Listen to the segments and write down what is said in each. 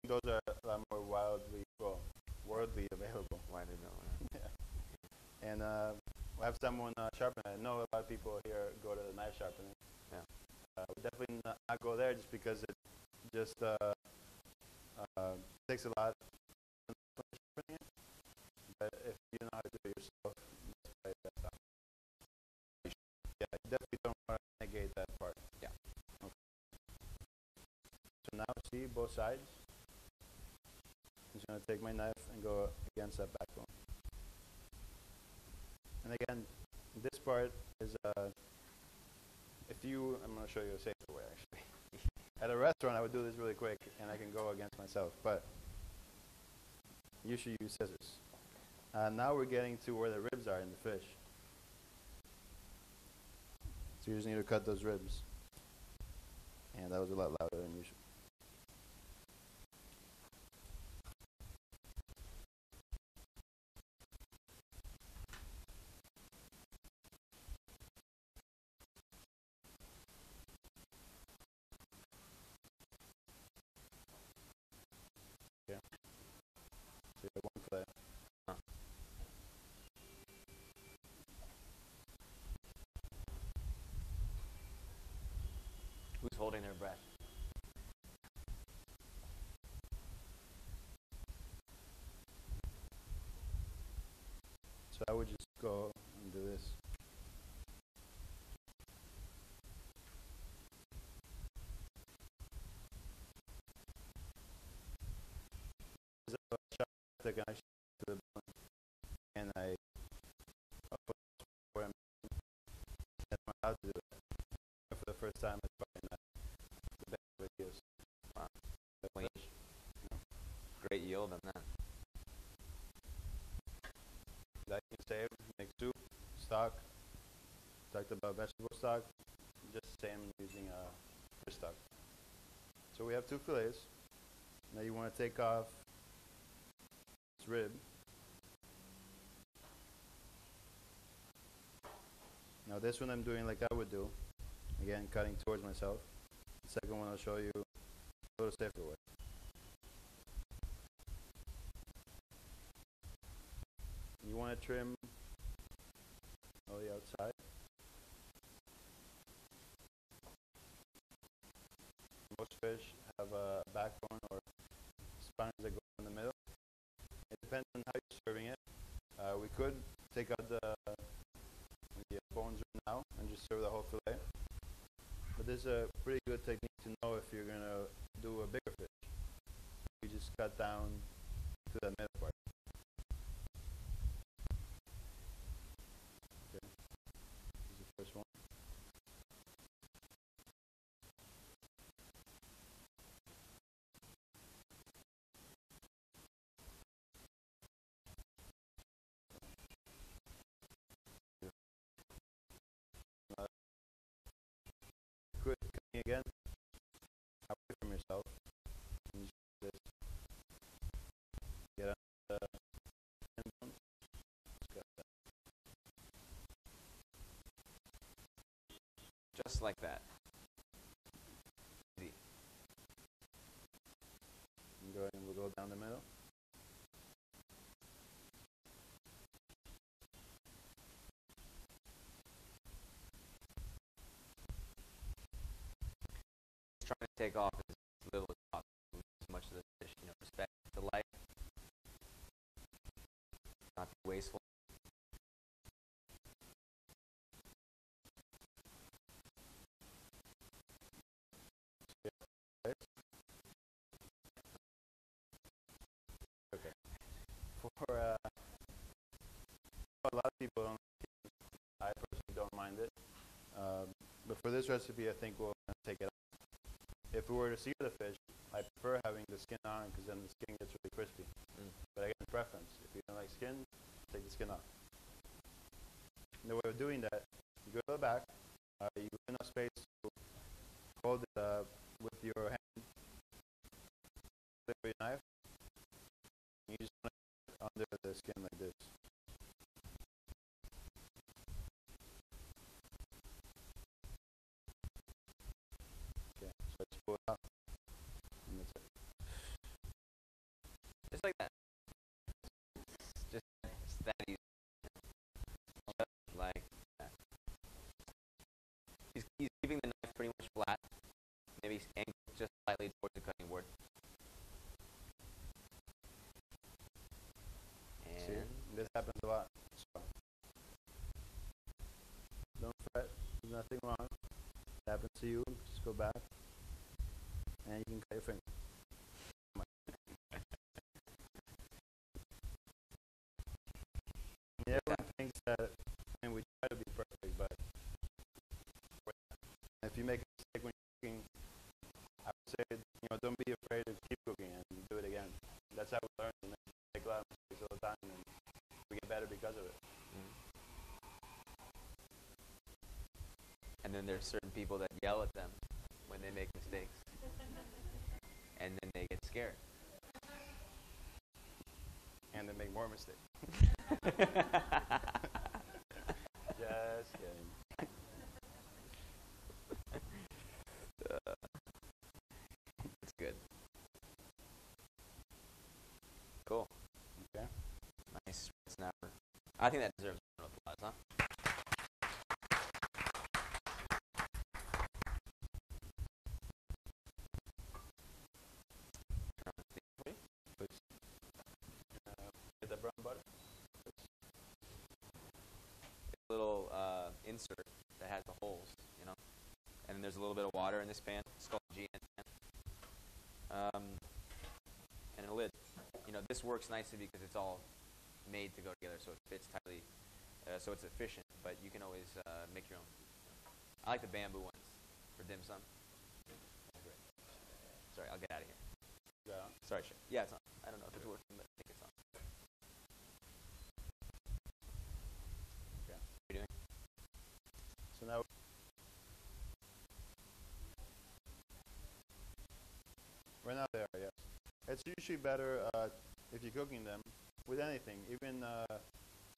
think those are a lot more worldly available. Widely known. Yeah. And we'll have someone sharpen it. I know a lot of people here go to the knife sharpening. Yeah. We definitely not go there just because it just takes a lot of sharpening it. But if you know how to do it yourself, that's probably the best option. Yeah, you definitely don't want to negate that part. Yeah. Okay. So now see both sides. I'm just going to take my knife and go against that backbone. And again, this part is, I'm going to show you a safer way actually. At a restaurant, I would do this really quick and I can go against myself, but you should use scissors. Now we're getting to where the ribs are in the fish. So you just need to cut those ribs. And that was a lot louder than usual. Okay. So you have one fillet. Who's holding their breath? So I would just go and do this. The connection to the bone, and I put where I'm allowed to do it. For the first time, it's probably not the best videos. Wow. Great yield on that. That you can save, make soup, stock. Talked about vegetable stock, just the same using fish stock. So we have two fillets. Now you want to take off this rib. Now this one I'm doing like I would do. Again, cutting towards myself. The second one I'll show you a little safer way. You want to trim all the outside. Most fish have a backbone or spines that go in the middle. It depends on how you're serving it. We could take out the bones right now and just serve the whole fillet. But this is a pretty good technique to know if you're going to do a bigger fish. You just cut down to that middle part. Okay. This is the first one. Quick cutting again, away from yourself, and just do this. Get on the skin bone. Just cut that. Just like that. Easy. And go ahead and we'll go down the middle. Trying to take off as little as possible, as much of the fish, respect the life, not be wasteful. Okay. For a lot of people don't like it. I personally don't mind it. But for this recipe, I think we'll take it out. If we were to sear the fish, I prefer having the skin on because then the skin gets really crispy. But again, preference. If you don't like skin, take the skin off. And the way of doing that, you go to the back, you leave enough space to hold it with your hand, with your knife, and you just want to put it under the skin like this. Okay, so I just pull it out, and that's it. nothing wrong. It happens to you, just go back, and you can cut your finger. Yeah, everyone thinks that, I mean, we try to be perfect, but if you make a mistake when you're cooking, I would say, don't be afraid to keep cooking and do it again. That's how we learn. We make a lot of mistakes all the time, and we get better because of it. And then there's certain people that yell at them when they make mistakes. And then they get scared. And they make more mistakes. Just kidding. That's good. Cool. Okay. Nice snapper. I think that deserves a round of applause, huh? Get the brown butter. Little insert that has the holes, and then there's a little bit of water in this pan. It's called a GN pan. And a lid. This works nicely because it's all made to go together, so it fits tightly, so it's efficient. But you can always make your own. I like the bamboo ones for dim sum. Great. Sorry, I'll get out of here. Yeah. Sorry, Chef. Yeah, it's on. I don't know if it's working, but I think it's on. Okay. What are you doing? So now, right now they are, yes. It's usually better if you're cooking them with anything, even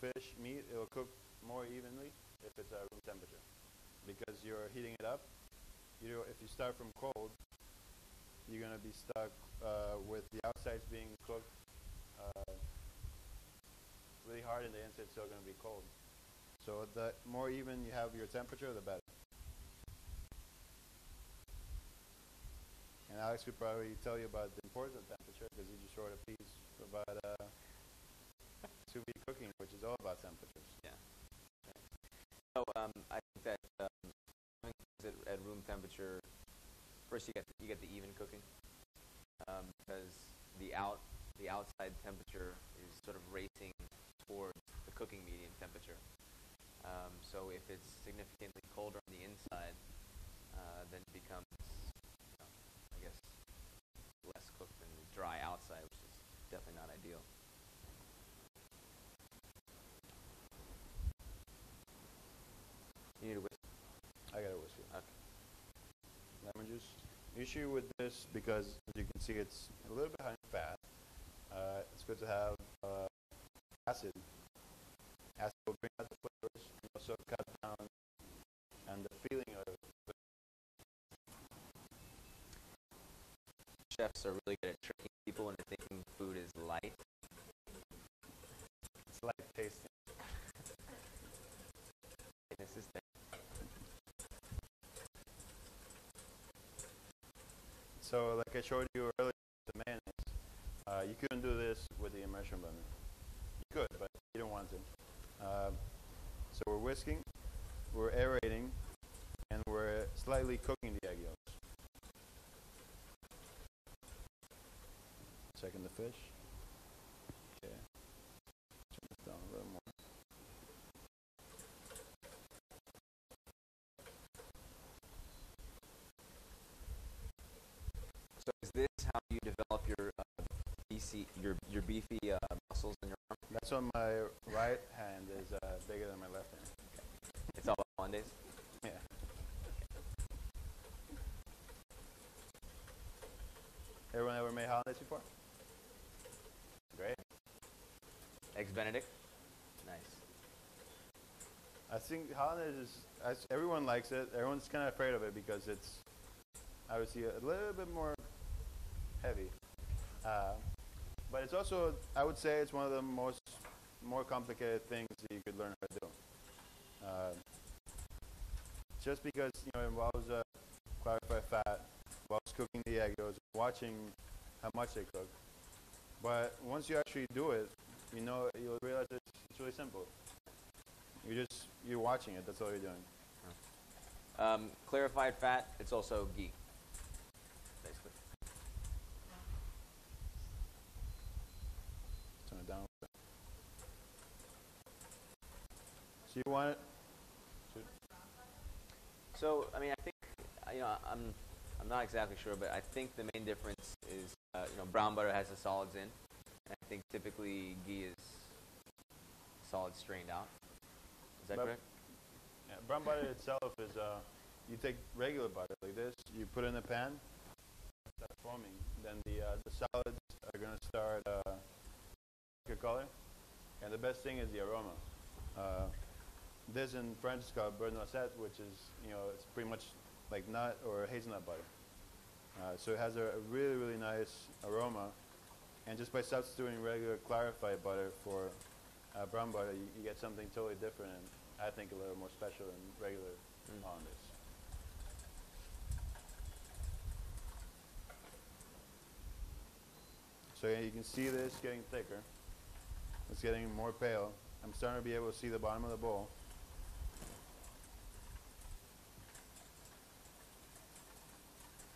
fish, meat, it'll cook more evenly if it's at room temperature, because you're heating it up. If you start from cold, you're going to be stuck with the outsides being cooked really hard and the inside's still going to be cold. So the more even you have your temperature, the better. And Alex could probably tell you about the importance of temperature because he just wrote a piece about sous vide cooking, which is all about temperatures. Yeah. So I think that at room temperature, first you get the even cooking because the outside temperature is sort of racing towards the cooking medium temperature. So if it's significantly colder on the inside, then it becomes, I guess, less cooked than dry outside, which is definitely not ideal. You need a whisk? I got a whiskey. Okay. Lemon juice. The issue with this, because as you can see it's a little bit high in fat, it's good to have acid. Acid will bring out the flavors and also cut down and the feeling of it. Chefs are really good at tricking people into thinking food is light. It's light tasting. This is there. So like I showed you earlier, the mayonnaise, you couldn't do this with the immersion blender. You could, but you don't want to. So we're whisking, we're aerating, and we're slightly cooking the egg yolks. Checking the fish. Okay. Turn this down a little more. So is this how you develop your beefy muscles in your arm? That's on my right hand is bigger than my left hand. It's all about Mondays? Yeah. Everyone ever made hollandaise before? Great. Eggs Benedict? Nice. I think hollandaise is, everyone likes it. Everyone's kind of afraid of it because it's obviously a little bit more heavy. But it's also, I would say it's one of the more complicated things that you could learn how to do. Just because, it involves clarified fat, involves cooking the egg yolks, watching how much they cook. But once you actually do it, you'll realize it's really simple. You're watching it, that's all you're doing. Clarified fat, it's also ghee, basically. Turn it down. So you want it? So, I mean, I think, I'm not exactly sure, but I think the main difference is, brown butter has the solids in, and I think typically ghee is solids strained out. Is that correct? Yeah, brown butter itself is, you take regular butter like this, you put it in a pan, start foaming. Then the solids are going to start your color, and the best thing is the aroma. This in French is called beurre noisette, which is, it's pretty much like nut or hazelnut butter. So it has a really, really nice aroma, and just by substituting regular clarified butter for brown butter, you get something totally different, and I think a little more special than regular hollandaise. So you can see this getting thicker. It's getting more pale. I'm starting to be able to see the bottom of the bowl.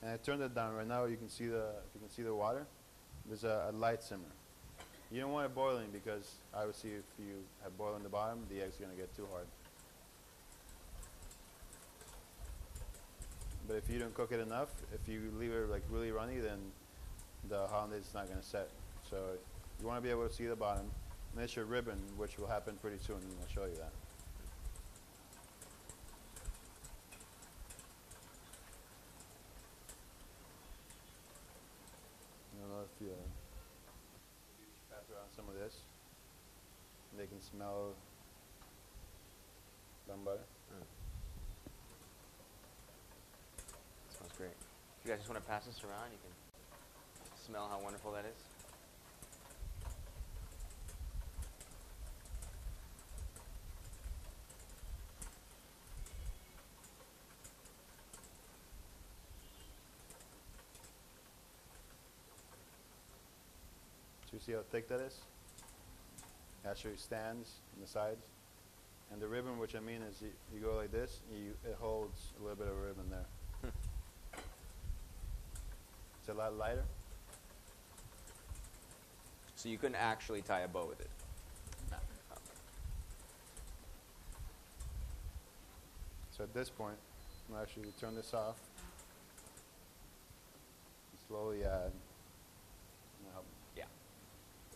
And I turned it down. Right now you can see the water. There's a light simmer. You don't want it boiling because obviously if you have boil in the bottom, the egg's going to get too hard. But if you don't cook it enough, if you leave it like really runny, then the hollandaise is not going to set. So you want to be able to see the bottom. And that's your ribbon, which will happen pretty soon, and I'll show you that. I don't know if you pass around some of this. They can smell brown butter. Smells great. If you guys just want to pass this around, you can smell how wonderful that is. So you see how thick that is? It actually stands on the sides. And the ribbon, which I mean is you go like this, it holds a little bit of a ribbon there. It's a lot lighter. So you couldn't actually tie a bow with it? No. Oh. So at this point, I'm going to actually turn this off. And slowly add. Yeah.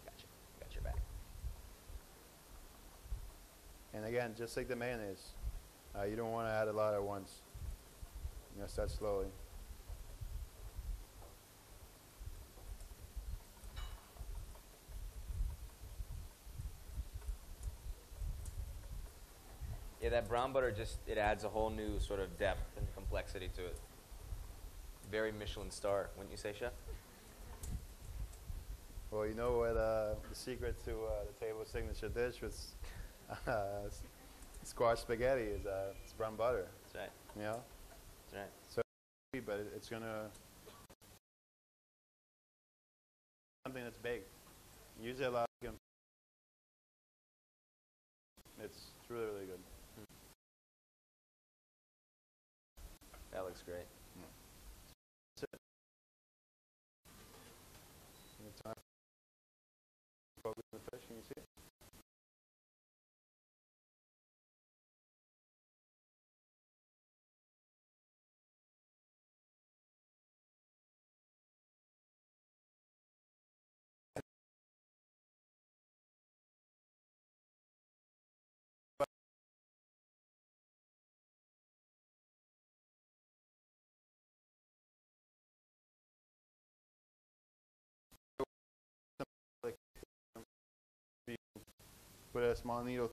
Gotcha. Got your back. And again, just like the mayonnaise, you don't want to add a lot at once. You're going to start slowly. Yeah, that brown butter it adds a whole new sort of depth and complexity to it. Very Michelin star, wouldn't you say, Chef? Well, you know what the secret to the table signature dish with squash spaghetti is it's brown butter. That's right. You know? That's right. So, but it's going to something that's baked. Usually a lot of it's really, really good. That looks great. That's it. Focus on the fish, can you see it? Put a small needle.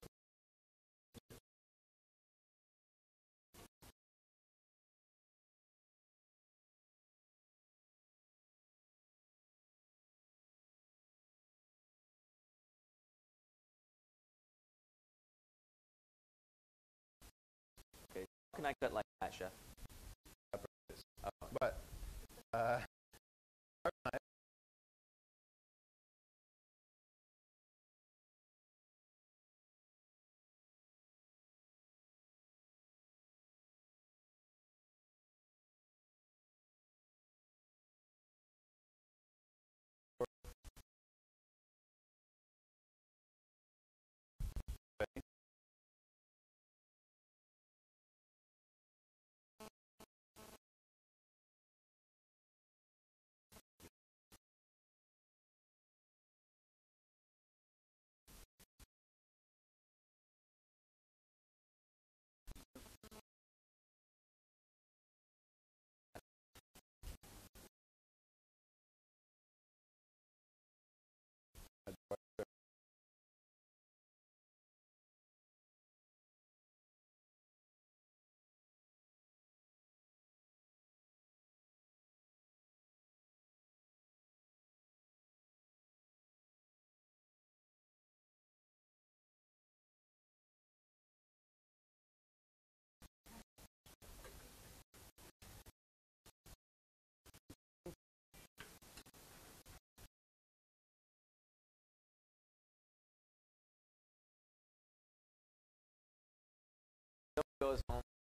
Okay. How can I cut like that, Chef? Oh. But goes home